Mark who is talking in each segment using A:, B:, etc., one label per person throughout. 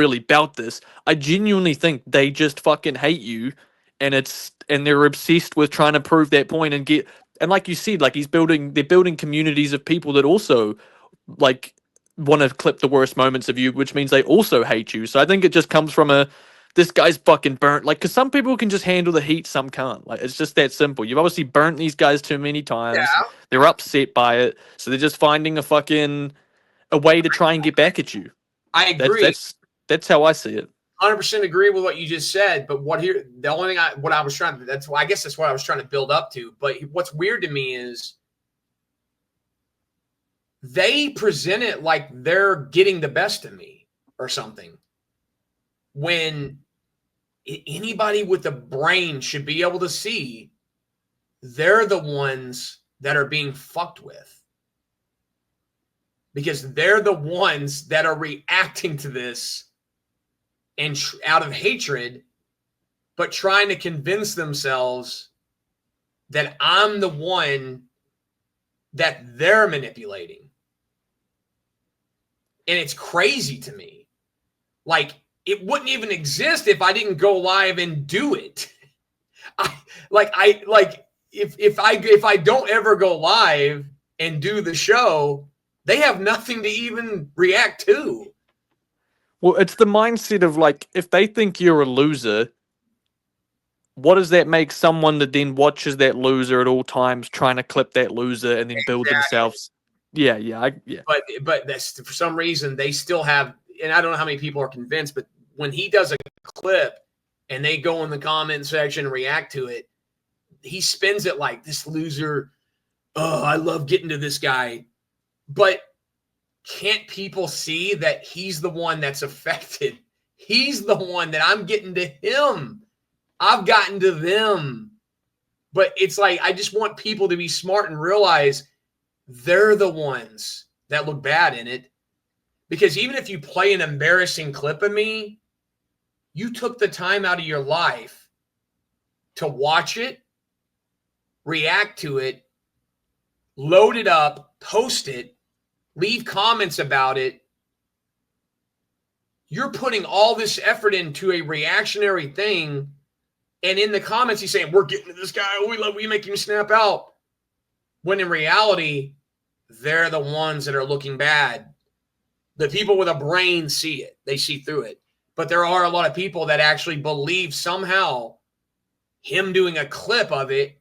A: really about this. I genuinely think they just fucking hate you, and they're obsessed with trying to prove that point and get. And like you said, like they're building communities of people that also like want to clip the worst moments of you, which means they also hate you. So I think it just comes from this guy's fucking burnt. Like, because some people can just handle the heat, some can't. Like, it's just that simple. You've obviously burnt these guys too many times.
B: Yeah,
A: They're upset by it, so they're just finding a way to try and get back at you.
B: I
A: That's
B: agree.
A: that's that's how I see it.
B: 100% agree with what you just said. But the only thing I was trying to, I guess that's what I was trying to build up to. But what's weird to me is they present it like they're getting the best of me or something. When anybody with a brain should be able to see they're the ones that are being fucked with. Because they're the ones that are reacting to this and out of hatred, but trying to convince themselves that I'm the one that they're manipulating. And it's crazy to me. Like, it wouldn't even exist if I didn't go live and do it. If I don't ever go live and do the show, they have nothing to even react to.
A: Well, it's the mindset of like, if they think you're a loser, what does that make someone that then watches that loser at all times trying to clip that loser and then build themselves? Yeah.
B: But that's, for some reason they still have, and I don't know how many people are convinced, but when he does a clip and they go in the comment section and react to it, he spins it like, this loser, oh, I love getting to this guy. But can't people see that he's the one that's affected? He's the one that I'm getting to him. I've gotten to them. But it's like, I just want people to be smart and realize they're the ones that look bad in it. Because even if you play an embarrassing clip of me, you took the time out of your life to watch it, react to it, load it up, post it, leave comments about it. You're putting all this effort into a reactionary thing. And in the comments, he's saying, we're getting to this guy. We make him snap out. When in reality, they're the ones that are looking bad. The people with a brain see it. They see through it. But there are a lot of people that actually believe somehow him doing a clip of it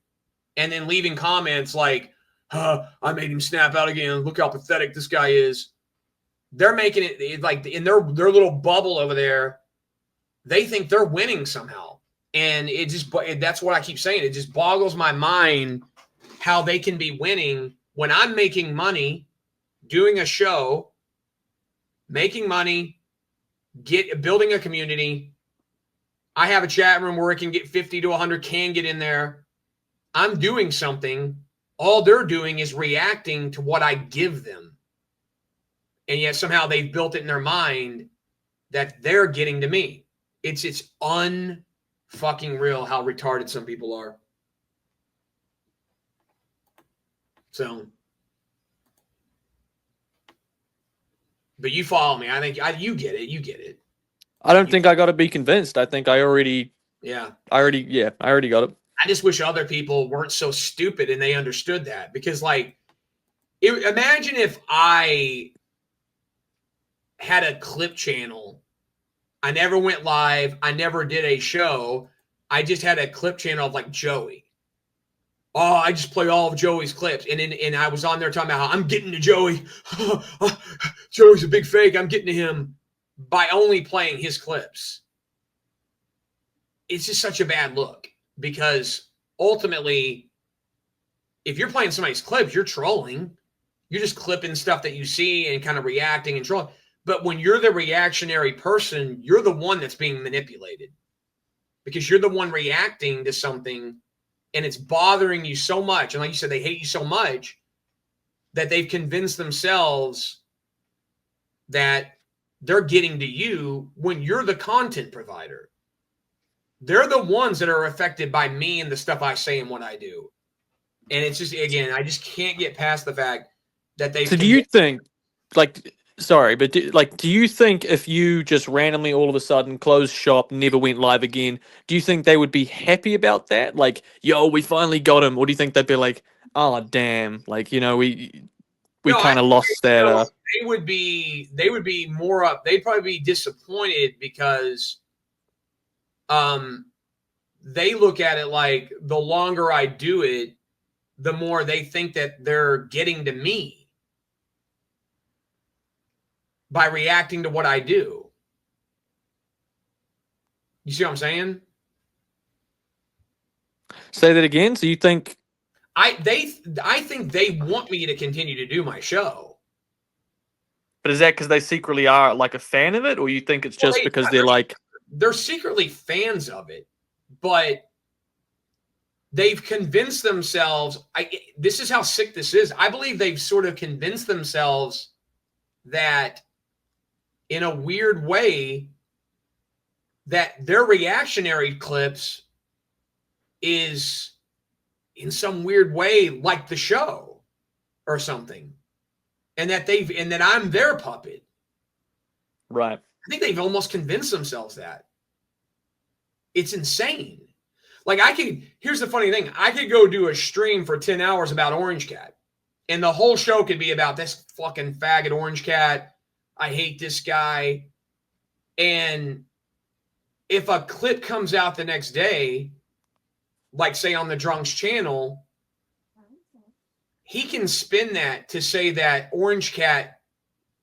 B: and then leaving comments like, I made him snap out again. Look how pathetic this guy is. They're making it like in their little bubble over there. They think they're winning somehow. And that's what I keep saying. It just boggles my mind how they can be winning when I'm making money, doing a show, making money, building a community. I have a chat room where it can get 50 to 100 can get in there. I'm doing something. All they're doing is reacting to what I give them. And yet somehow they've built it in their mind that they're getting to me. It's unfucking real how retarded some people are. So, but you follow me. I think you get it. You get it.
A: I don't think I got to be convinced. I think I already
B: Yeah.
A: I already got it.
B: I just wish other people weren't so stupid and they understood that. Because, like, imagine if I had a clip channel. I never went live. I never did a show. I just had a clip channel of, like, Joey. Oh, I just play all of Joey's clips. And I was on there talking about how I'm getting to Joey. Joey's a big fake. I'm getting to him by only playing his clips. It's just such a bad look. Because ultimately, if you're playing somebody's clips, you're trolling. You're just clipping stuff that you see and kind of reacting and trolling. But when you're the reactionary person, you're the one that's being manipulated. Because you're the one reacting to something and it's bothering you so much. And like you said, they hate you so much that they've convinced themselves that they're getting to you when you're the content provider. They're the ones that are affected by me and the stuff I say and what I do. And it's just, again, I just can't get past the fact that they.
A: So do you think, like, Sorry, but do you think if you just randomly all of a sudden closed shop, never went live again, do you think they would be happy about that? Like, yo, we finally got him, or do you think they'd be like, oh damn, like we
B: No, I
A: kind of lost that?
B: no, they would be more up. They'd probably be disappointed because they look at it like the longer I do it, the more they think that they're getting to me by reacting to what I do. You see what I'm saying?
A: Say that again. So you think?
B: I think they want me to continue to do my show.
A: But is that because they secretly are like a fan of it, or you think it's
B: Well,
A: just because they're like,
B: they're secretly fans of it, but they've convinced themselves. This is how sick this is. I believe they've sort of convinced themselves that, in a weird way, that their reactionary clips is in some weird way like the show or something, and that I'm their puppet.
A: right?
B: I think they've almost convinced themselves that. It's insane. Like, here's the funny thing. I could go do a stream for 10 hours about Orange Cat, and the whole show could be about this fucking faggot Orange Cat. I hate this guy. And if a clip comes out the next day, like say on the Drunk's channel, he can spin that to say that Orange Cat,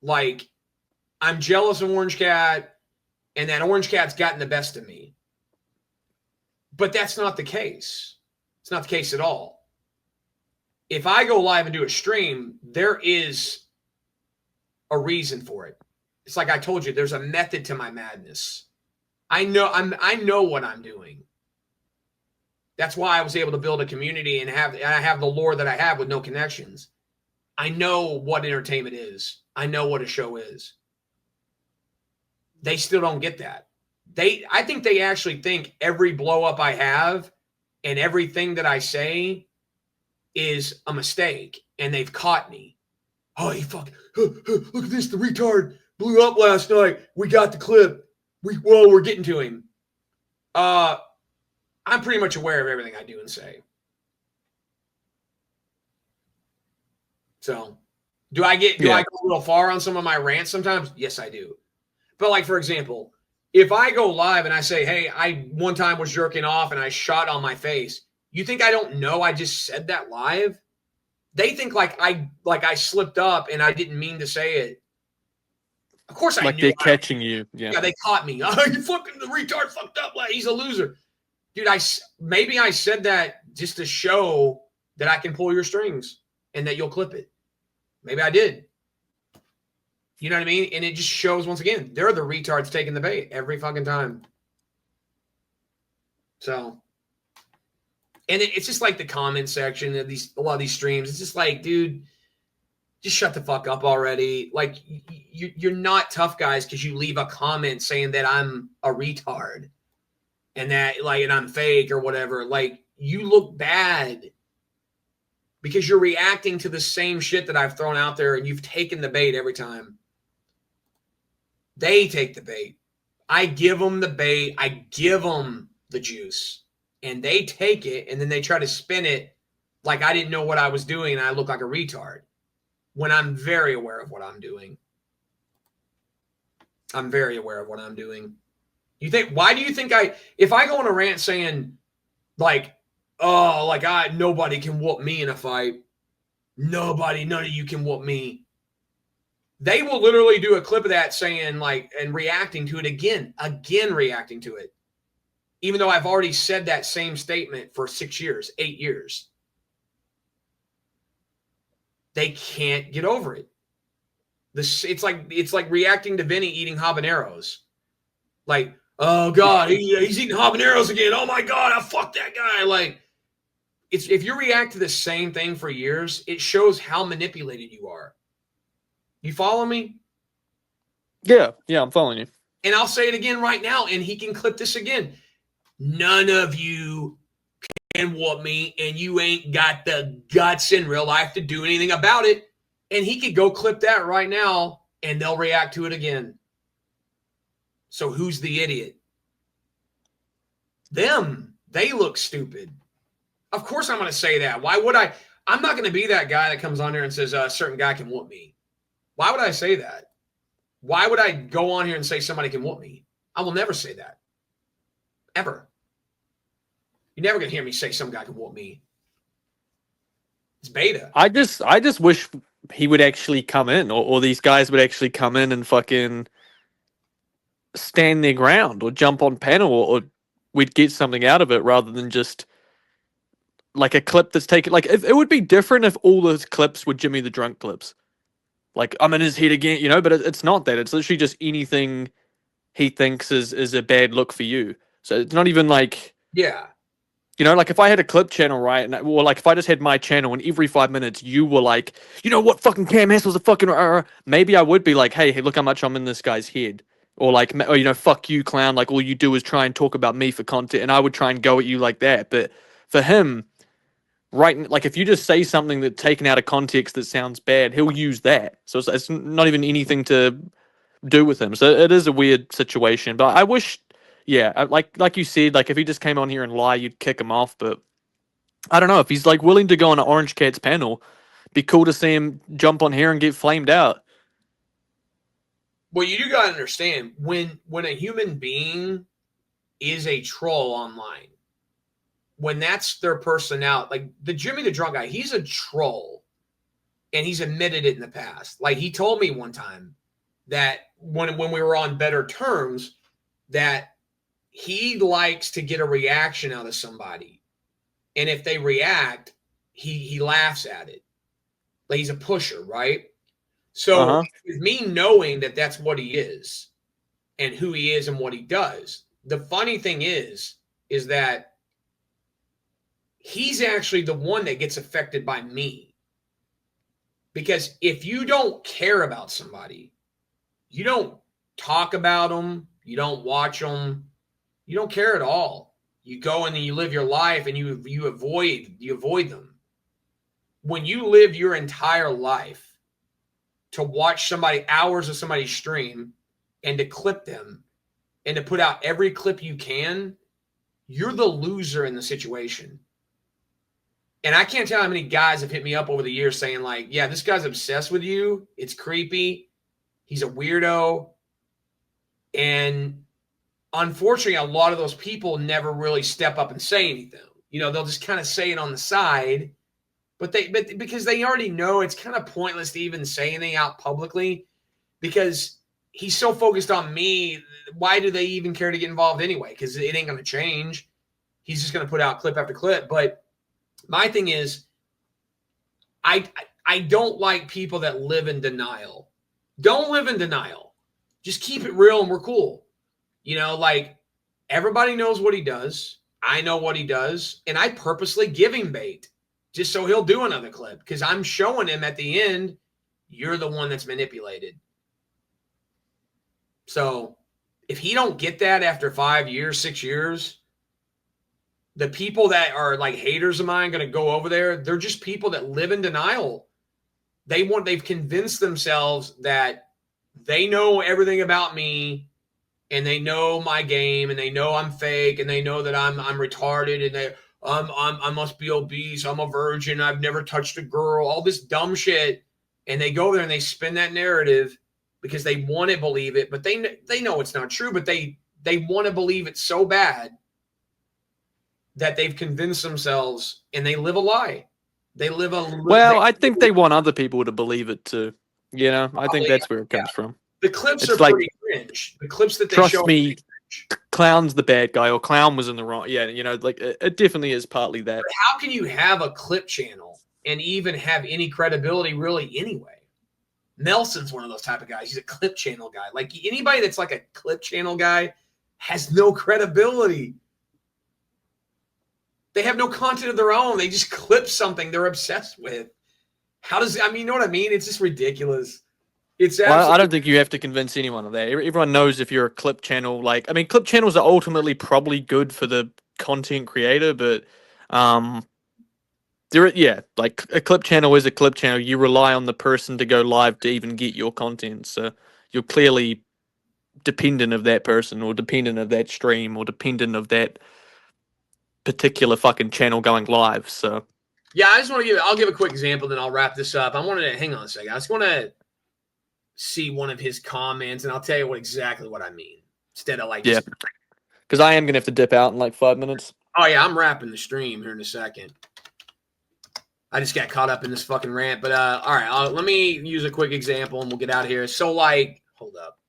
B: like, I'm jealous of Orange Cat and that Orange Cat's gotten the best of me. But that's not the case. It's not the case at all. If I go live and do a stream, there is a reason for it. It's like I told you, there's a method to my madness. I know what I'm doing. That's why I was able to build a community and I have the lore that I have with no connections. I know what entertainment is. I know what a show is. They still don't get that. I think they actually think every blow up I have and everything that I say is a mistake, and they've caught me. Oh, you fuck! Look at this. The retard blew up last night. We got the clip. We're getting to him. I'm pretty much aware of everything I do and say. So, do I go a little far on some of my rants sometimes? Yes, I do. But, like, for example, if I go live and I say, hey, I one time was jerking off and I shot on my face, you think I don't know I just said that live? They think like I slipped up and I didn't mean to say it. Of course I knew.
A: Like they're catching you. Yeah,
B: they caught me. Oh, you fucking, the retard fucked up. Like, he's a loser. Dude, maybe I said that just to show that I can pull your strings and that you'll clip it. Maybe I did. You know what I mean? And it just shows, once again, they're the retards taking the bait every fucking time. So, and it's just like the comment section of a lot of these streams. It's just like, dude, just shut the fuck up already. Like, you're not tough guys because you leave a comment saying that I'm a retard and that, like, and I'm fake or whatever. Like, you look bad because you're reacting to the same shit that I've thrown out there, and you've taken the bait every time. They take the bait. I give them the bait. I give them the juice, and they take it, and then they try to spin it like I didn't know what I was doing and I look like a retard, when I'm very aware of what I'm doing. I'm very aware of what I'm doing. Why do you think if I go on a rant saying, like, oh, like, nobody can whoop me in a fight. None of you can whoop me. They will literally do a clip of that saying, like, and reacting to it again reacting to it. Even though I've already said that same statement for 6 years, 8 years. They can't get over it. It's like reacting to Vinny eating habaneros. Like, oh God, he's eating habaneros again. Oh my God, I fucked that guy. Like, if you react to the same thing for years, it shows how manipulated you are. You follow me?
A: Yeah, I'm following you.
B: And I'll say it again right now, and he can clip this again. None of you can whoop me, and you ain't got the guts in real life to do anything about it. And he could go clip that right now and they'll react to it again. So who's the idiot? Them. They look stupid. Of course I'm going to say that. Why would I? I'm not going to be that guy that comes on here and says a certain guy can whoop me. Why would I say that? Why would I go on here and say somebody can whoop me? I will never say that. Ever. You're never going to hear me say some guy can whoop me. It's beta.
A: I just wish he would actually come in, or these guys would actually come in and fucking stand their ground or jump on panel, or we'd get something out of it rather than just like a clip that's taken. Like, if it would be different if all those clips were Jimmy the Drunk clips. Like, I'm in his head again, you know, but it's not that. It's literally just anything he thinks is a bad look for you. So it's not even like,
B: Yeah.
A: you know, like if I had a clip channel, right, or like if I just had my channel and every 5 minutes you were like, you know what, fucking Cam Hassell's a fucking, maybe I would be like, hey, look how much I'm in this guy's head. Or like, or, you know, fuck you, clown. Like, all you do is try and talk about me for content, and I would try and go at you like that. But for him, right, like if you just say something that's taken out of context that sounds bad, he'll use that. So it's not even anything to do with him. So it is a weird situation. But I wish, yeah, like you said, like if he just came on here and lie, you'd kick him off. But I don't know if he's like willing to go on an Orange Cats panel. Be cool to see him jump on here and get flamed out.
B: Well, you do gotta understand when a human being is a troll online, when that's their personality, like the Jimmy the Drunk guy, he's a troll, and he's admitted it in the past. Like he told me one time that when we were on better terms, that he likes to get a reaction out of somebody, and if they react, he laughs at it. Like he's a pusher, right? So with me knowing that that's what he is and who he is and what he does, the funny thing is that he's actually the one that gets affected by me. Because if you don't care about somebody, you don't talk about them, you don't watch them, you don't care at all. You go and then you live your life and you avoid them. When you live your entire life to watch somebody, hours of somebody's stream, and to clip them and to put out every clip you can, you're the loser in the situation. And I can't tell how many guys have hit me up over the years saying like, yeah, this guy's obsessed with you. It's creepy. He's a weirdo. And unfortunately, a lot of those people never really step up and say anything. You know, they'll just kind of say it on the side. But because they already know it's kind of pointless to even say anything out publicly because he's so focused on me. Why do they even care to get involved anyway? Because it ain't going to change. He's just going to put out clip after clip. But my thing is, I don't like people that live in denial. Don't live in denial. Just keep it real and we're cool. You know, like everybody knows what he does. I know what he does. And I purposely give him bait. Just so he'll do another clip because I'm showing him at the end, you're the one that's manipulated. So if he don't get that after 5 years, 6 years, the people that are like haters of mine going to go over there. They're just people that live in denial. They've convinced themselves that they know everything about me and they know my game and they know I'm fake and they know that I'm retarded and I must be obese. I'm a virgin. I've never touched a girl. All this dumb shit, and they go there and they spin that narrative because they want to believe it, but they know it's not true. But they want to believe it so bad that they've convinced themselves, and they live a lie. They live a
A: well. I think they want other people to believe it too. You know, I think that's where it comes from.
B: The clips
A: it's
B: are
A: like,
B: pretty cringe. The clips that they
A: trust
B: show
A: me. Clown's the bad guy, or Clown was in the wrong. Yeah, you know, like it definitely is partly that.
B: But how can you have a clip channel and even have any credibility really anyway? Nelson's one of those type of guys. He's a clip channel guy. Like anybody that's like a clip channel guy has no credibility. They have no content of their own. They just clip something they're obsessed with. You know what I mean? It's just ridiculous.
A: Well, I don't think you have to convince anyone of that. Everyone knows if you're a clip channel, clip channels are ultimately probably good for the content creator, but Yeah, like a clip channel is a clip channel. You rely on the person to go live to even get your content. So you're clearly dependent of that person or dependent of that stream or dependent of that particular fucking channel going live. So
B: Yeah, I just want to I'll give a quick example, then I'll wrap this up. I wanted to, hang on a second. I just want to see one of his comments, and I'll tell you exactly what I mean. Instead of like,
A: yeah, because I am going to have to dip out in like 5 minutes.
B: Oh, yeah, I'm wrapping the stream here in a second. I just got caught up in this fucking rant. But, all right, let me use a quick example, and we'll get out of here. So, like, hold up.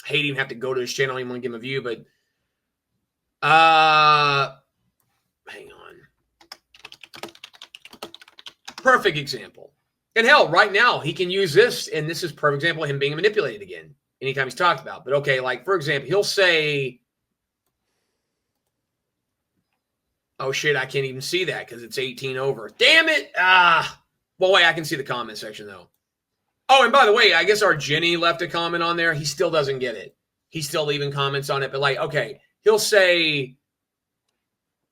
B: I hate even have to go to his channel. I don't even want to give him a view, but hang on. Perfect example. And hell, right now, he can use this, and this is perfect example of him being manipulated again anytime he's talked about. But, okay, like, for example, he'll say, oh, shit, I can't even see that because it's 18 over. Damn it. Well, wait, I can see the comment section, though. Oh, and by the way, I guess our Jenny left a comment on there. He still doesn't get it. He's still leaving comments on it. But, like, okay, he'll say,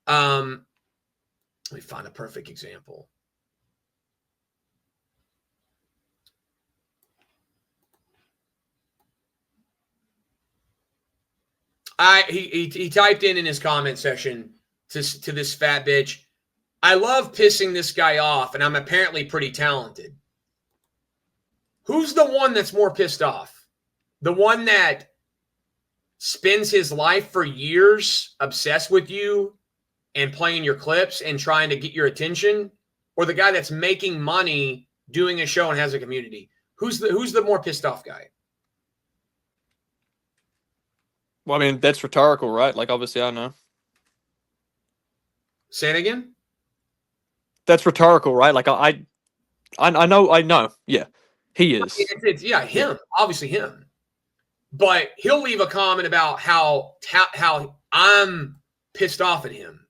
B: let me find a perfect example. He typed in his comment section to this fat bitch, I love pissing this guy off, and I'm apparently pretty talented. Who's the one that's more pissed off? The one that spends his life for years obsessed with you and playing your clips and trying to get your attention, or the guy that's making money doing a show and has a community? Who's the more pissed off guy?
A: Well, I mean, that's rhetorical, right? Like, obviously, I know.
B: Say it again?
A: That's rhetorical, right? Like, I know. Yeah, he is.
B: Yeah, him. Obviously him. But he'll leave a comment about how I'm pissed off at him.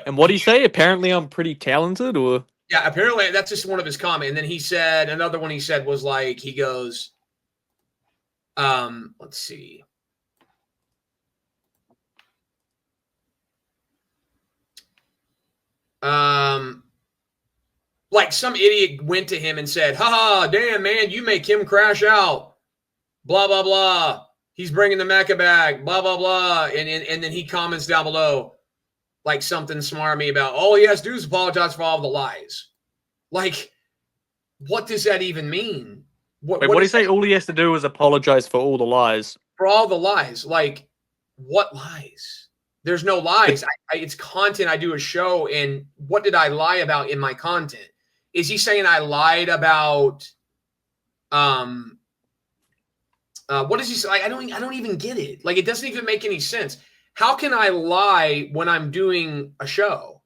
A: And what do you say? Apparently, I'm pretty talented, or
B: yeah, apparently that's just one of his comments. And then he said another one. He said was like, he goes, let's see. Like some idiot went to him and said, "Ha, damn man, you make him crash out." Blah blah blah. He's bringing the Mecca back. Blah blah blah. And then he comments down below, like something smart me about all he has to do is apologize for all the lies. Like, what does that even mean?
A: what do you say? All he has to do is apologize for all the lies.
B: For all the lies. Like, what lies? There's no lies. It's content. I do a show, and what did I lie about in my content? Is he saying I lied about what does he say? Like, I don't even get it. Like, it doesn't even make any sense. How can I lie when I'm doing a show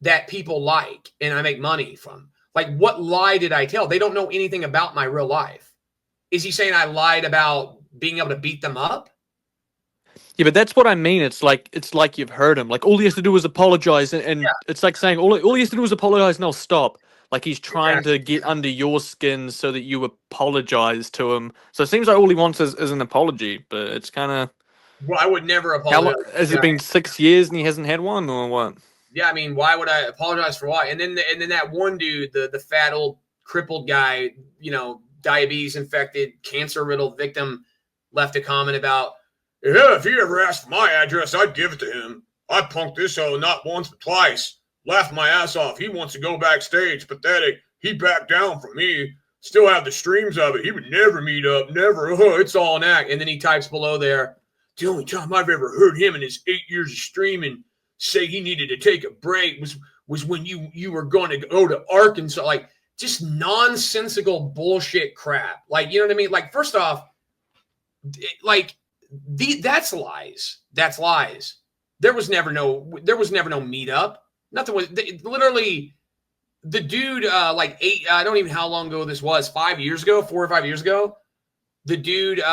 B: that people like and I make money from? Like, what lie did I tell? They don't know anything about my real life. Is he saying I lied about being able to beat them up?
A: Yeah, but that's what I mean. It's like you've heard him. Like, all he has to do is apologize, and yeah. It's like saying all he has to do is apologize and I'll stop. Like, he's trying to get under your skin so that you apologize to him. So it seems like all he wants is an apology, but it's kind of...
B: Well, I would never apologize.
A: Has it been 6 years and he hasn't had one, or what?
B: Yeah, I mean, why would I apologize for what? And then that one dude, the fat old crippled guy, you know, diabetes infected, cancer riddled victim, left a comment about, yeah, if he ever asked for my address, I'd give it to him. I punked this hoe not once but twice. Laughed my ass off. He wants to go backstage. Pathetic. He backed down from me. Still have the streams of it. He would never meet up. Never. It's all an act. And then he types below there, the only time I've ever heard him in his 8 years of streaming say he needed to take a break was when you were going to go to Arkansas. Like, just nonsensical bullshit crap. Like, you know what I mean? Like, first off, that's lies. That's lies. There was never no meetup. Nothing was literally the dude. I don't even know how long ago this was. 5 years ago, 4 or 5 years ago. The dude,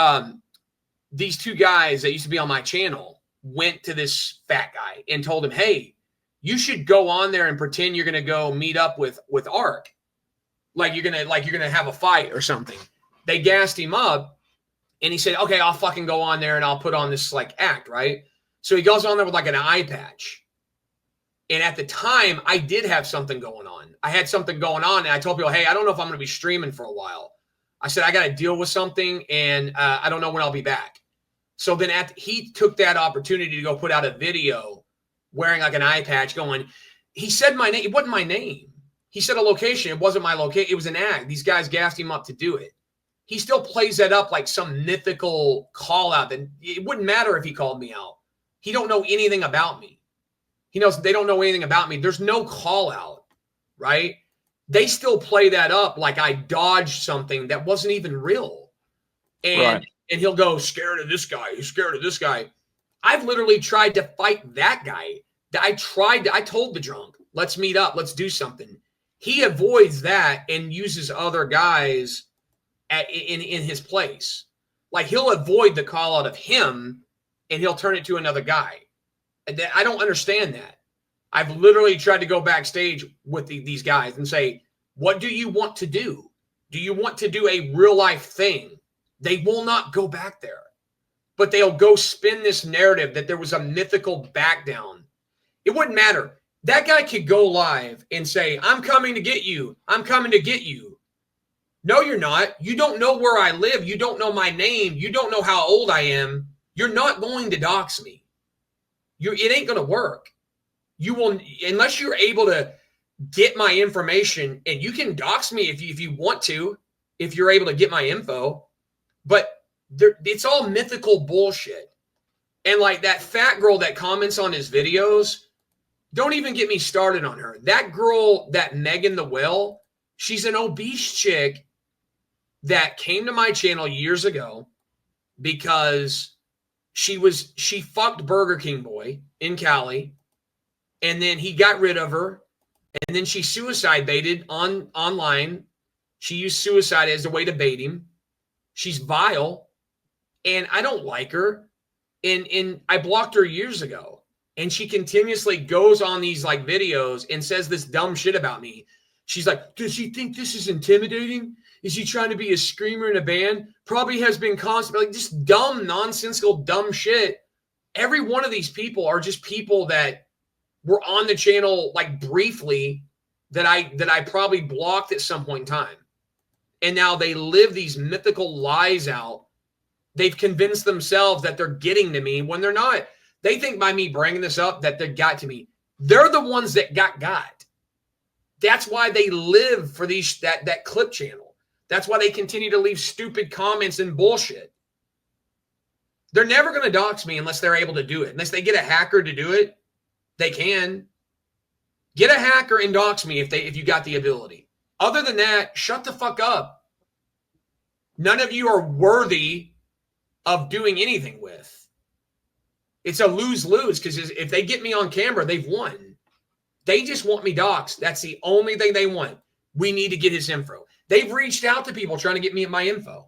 B: these two guys that used to be on my channel went to this fat guy and told him, "Hey, you should go on there and pretend you're going to go meet up with Ark. Like you're gonna have a fight or something." They gassed him up. And he said, "Okay, I'll fucking go on there and I'll put on this like act," right? So he goes on there with like an eye patch. And at the time, I did have something going on. I had something going on, and I told people, hey, I don't know if I'm going to be streaming for a while. I said, I got to deal with something, and I don't know when I'll be back. So then he took that opportunity to go put out a video wearing like an eye patch going, he said my name. It wasn't my name. He said a location. It wasn't my location. It was an act. These guys gassed him up to do it. He still plays that up like some mythical call out that it wouldn't matter if he called me out. He don't know anything about me. He knows they don't know anything about me. There's no call out, right? They still play that up like I dodged something that wasn't even real. And he'll go, scared of this guy. He's scared of this guy. I've literally tried to fight that guy. I told the drunk, let's meet up. Let's do something. He avoids that and uses other guys in his place. Like he'll avoid the call out of him and he'll turn it to another guy. I don't understand that. I've literally tried to go backstage with these guys and say, what do you want to do? Do you want to do a real life thing? They will not go back there, but they'll go spin this narrative that there was a mythical back down. It wouldn't matter. That guy could go live and say, I'm coming to get you. I'm coming to get you. No, you're not. You don't know where I live. You don't know my name. You don't know how old I am. You're not going to dox me. It ain't going to work. You will, unless you're able to get my information, and you can dox me if you want to, if you're able to get my info, but it's all mythical bullshit. And like that fat girl that comments on his videos, don't even get me started on her. That girl, that Megan the Whale, she's an obese chick that came to my channel years ago because she fucked Burger King boy in Cali, and then he got rid of her, and then she suicide baited online. She used suicide as a way to bait him. She's vile, and I don't like her. And I blocked her years ago, and she continuously goes on these like videos and says this dumb shit about me. She's like, does he think this is intimidating? Is he trying to be a screamer in a band? Probably has been constantly like just dumb, nonsensical, dumb shit. Every one of these people are just people that were on the channel like briefly that I probably blocked at some point in time. And now they live these mythical lies out. They've convinced themselves that they're getting to me when they're not. They think by me bringing this up that they got to me. They're the ones that got. That's why they live for that clip channel. That's why they continue to leave stupid comments and bullshit. They're never going to dox me unless they're able to do it. Unless they get a hacker to do it, they can. Get a hacker and dox me if you got the ability. Other than that, shut the fuck up. None of you are worthy of doing anything with. It's a lose-lose because if they get me on camera, they've won. They just want me doxed. That's the only thing they want. We need to get his info. They've reached out to people trying to get me my info.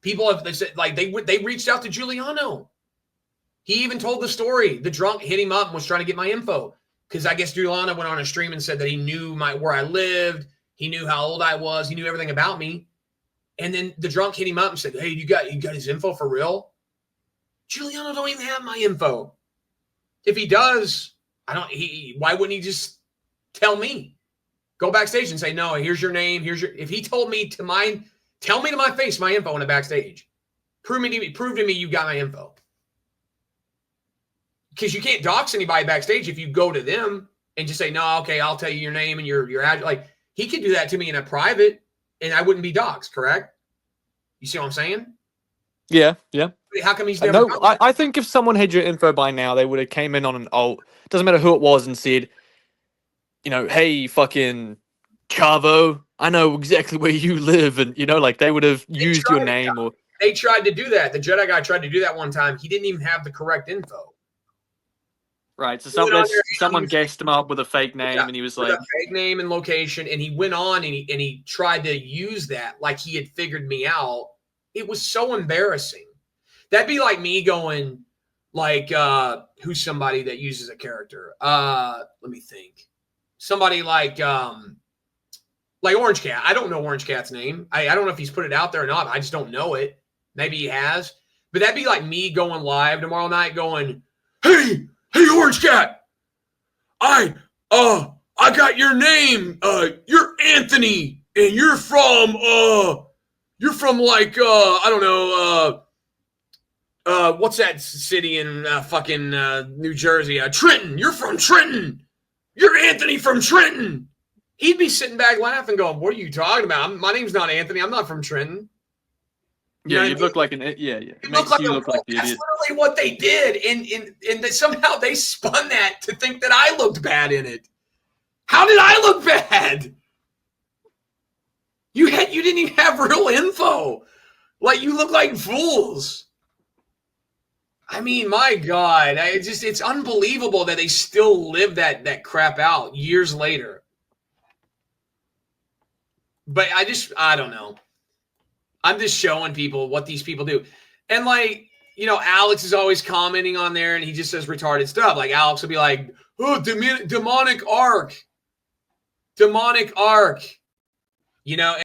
B: People have said like they reached out to Giuliano. He even told the story. The drunk hit him up and was trying to get my info because I guess Giuliano went on a stream and said that he knew where I lived. He knew how old I was. He knew everything about me. And then the drunk hit him up and said, "Hey, you got his info for real?" Giuliano don't even have my info. If he does, why wouldn't he just tell me? Go backstage and say, no, here's your name. If he told me tell me to my face my info in the backstage. Prove to me you got my info. Because you can't dox anybody backstage if you go to them and just say, no, okay, I'll tell you your name and your address. Like he could do that to me in a private and I wouldn't be doxed, correct? You see what I'm saying?
A: Yeah.
B: How come he's never?
A: No, I think if someone had your info by now, they would have came in on an alt. Doesn't matter who it was and said, hey, fucking Chavo, I know exactly where you live. And, like they would have used your name. Or
B: they tried to do that. The Jedi guy tried to do that one time. He didn't even have the correct info.
A: Right. So someone gassed him up with a fake name and he was like.
B: A fake name and location. And he went on and he tried to use that like he had figured me out. It was so embarrassing. That'd be like me going like, who's somebody that uses a character? Let me think. Somebody like Orange Cat. I don't know Orange Cat's name. I don't know if he's put it out there or not. I just don't know it. Maybe he has. But that'd be like me going live tomorrow night going, hey, Orange Cat, I got your name. You're Anthony, and you're from like I don't know what's that city in fucking New Jersey? Trenton. You're from Trenton. You're Anthony from Trenton. He'd be sitting back laughing, going, "What are you talking about? My name's not Anthony. I'm not from Trenton."
A: Yeah, you'd look like an yeah. It makes you look like the idiot.
B: That's literally what they did, and somehow they spun that to think that I looked bad in it. How did I look bad? You didn't even have real info. Like, you look like fools. I mean, my God, it's unbelievable that they still live that crap out years later. But I don't know. I'm just showing people what these people do. And like, you know, Alex is always commenting on there and he just says retarded stuff. Like Alex will be like, oh, demonic arc. You know,